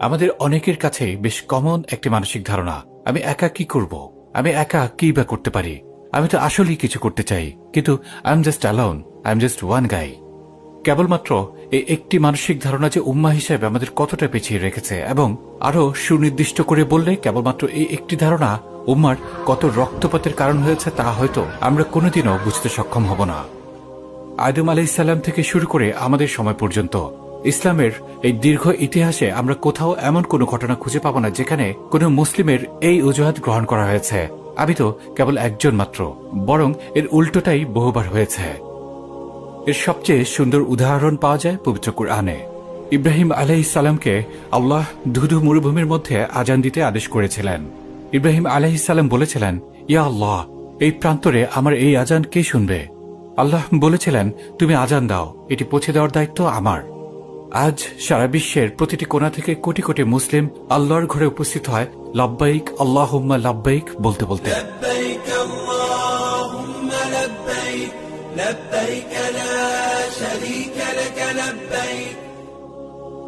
আমাদের অনেকের কাছে বেশ কমন একটি মানসিক ধারণা, আমি একা কি করব, আমি একা কি বা করতে পারি, আমি তো আসলেই কিছু করতে চাই, কিন্তু I am just alone, I am just one guy. কেবলমাত্র এই একটি মানসিক ধারণা যে উম্মাহ হিসেবে আমাদের কতটা পিছিয়ে রেখেছে, এবং আরো সুনির্দিষ্ট করে বললে কেবলমাত্র এই একটি ধারণা উম্মার কত রক্তপাতের কারণ হয়েছে তা হয়তো আমরা কোনোদিনও বুঝতে সক্ষম হব না। আদম আলাইহিসসালাম থেকে শুরু করে আমাদের সময় পর্যন্ত ইসলামের এই দীর্ঘ ইতিহাসে আমরা কোথাও এমন কোনো ঘটনা খুঁজে পাব না যেখানে কোনো মুসলিমের এই অজুহাত গ্রহণ করা হয়েছে, আমি তো কেবল একজন মাত্র, বরং এর উল্টোটাই বহুবার হয়েছে। এর সবচেয়ে সুন্দর উদাহরণ পাওয়া যায় পবিত্র কুরআনে। ইব্রাহিম আলাইহিসসালামকে আল্লাহ ধুধু মরুভূমির মধ্যে আজান দিতে আদেশ করেছিলেন। ইব্রাহিম আলাইহিসসালাম বলেছিলেন, ইয়া আল্লাহ, এই প্রান্তরে আমার এই আজান কে শুনবে? আল্লাহ বলেছিলেন, তুমি আজান দাও, এটি পৌঁছে দেওয়ার দায়িত্ব আমার। আজ সারা বিশ্বের প্রতিটি কোণা থেকে কোটি কোটি মুসলিম আল্লাহর ঘরে উপস্থিত হয় লাব্বাইক আল্লাহুম্মা লাব্বাইক বলতে বলতে।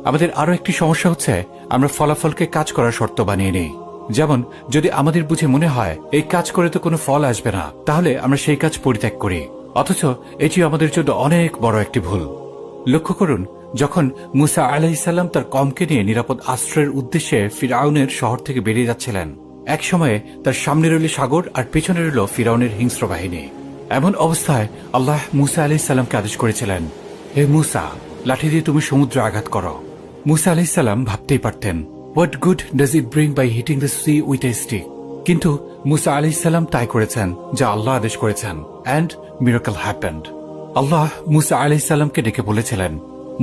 আমাদের আরো একটি সমস্যা হচ্ছে, আমরা ফলাফলকে কাজ করার শর্ত বানিয়ে নেই। যেমন, যদি আমাদের বুঝে মনে হয় এই কাজ করে তো কোনো ফল আসবে না, তাহলে আমরা সেই কাজ পরিত্যাগ করি, অথচ এটি আমাদের জন্য অনেক বড় একটি ভুল। লক্ষ্য করুন, যখন মুসা আলাইহিসসালাম তার কওমকে নিয়ে নিরাপদ আশ্রয়ের উদ্দেশ্যে ফিরআউনের শহর থেকে বেরিয়ে যাচ্ছিলেন, এক সময়ে তার সামনে রইল সাগর আর পেছনে রইল ফিরআউনের হিংস্র বাহিনী। এমন অবস্থায় আল্লাহ মুসা আলাইহিসসালামকে আদেশ করেছিলেন, হে মুসা, লাঠি দিয়ে তুমি সমুদ্রে আঘাত করো। মুসা আলাইহিসসালাম ভাবতেই পারতেন, what good does it bring by hitting the sea with a stick? কিন্তু মুসা আলাইহিসসালাম তাই করেছেন যা আল্লাহ আদেশ করেছেন, and miracle happened. Allah Musa আলাইহিসসালামকে ডেকে বলেছিলেন,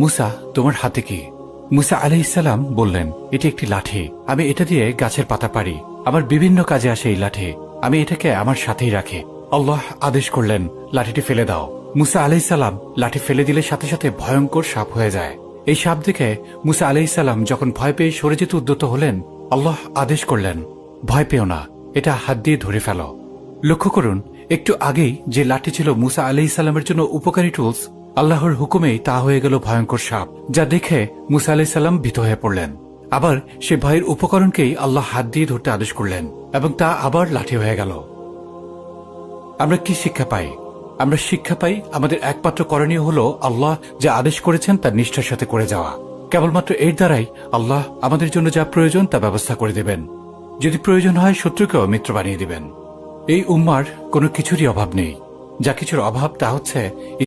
মুসা, তোমার হাতে কি? মুসা আলাইহিসসালাম বললেন, এটি একটি লাঠি, আমি এটা দিয়ে গাছের পাতা পারি, আমার বিভিন্ন কাজে আসে এই লাঠি, আমি এটাকে আমার সাথেই রাখি। আল্লাহ আদেশ করলেন, লাঠিটি ফেলে দাও। মুসা আলাইহিসসালাম লাঠি ফেলে দিলে সাথে সাথে ভয়ঙ্কর সাপ হয়ে যায়। এই সাপ দেখে মুসা আলাইহিসসালাম যখন ভয় পেয়ে সরে যেতে উদ্যত হলেন, আল্লাহ আদেশ করলেন, ভয় পেও না, এটা হাত দিয়ে ধরে ফেলো। লক্ষ্য করুন, একটু আগেই যে লাঠি ছিল মুসা আলাইহিসসালামের জন্য উপকারী টুলস, আল্লাহর হুকুমেই তা হয়ে গেল ভয়ঙ্কর সাপ, যা দেখে মুসা আলাইহিসসালাম ভীত হয়ে পড়লেন। আবার সে ভয়ের উপকরণকেই আল্লাহ হাত দিয়ে ধরতে আদেশ করলেন, এবং তা আবার লাঠি হয়ে গেল। আমরা কি শিক্ষা পাই? আমরা শিক্ষা পাই আমাদের একমাত্র করণীয় হল আল্লাহ যা আদেশ করেছেন তা নিষ্ঠার সাথে করে যাওয়া। কেবলমাত্র এর দ্বারাই আল্লাহ আমাদের জন্য যা প্রয়োজন তা ব্যবস্থা করে দেবেন। যদি প্রয়োজন হয় শত্রুকেও মিত্র বানিয়ে দিবেন। এই উম্মার কোনো কিছুরই অভাব নেই। যা কিছুর অভাব তা হচ্ছে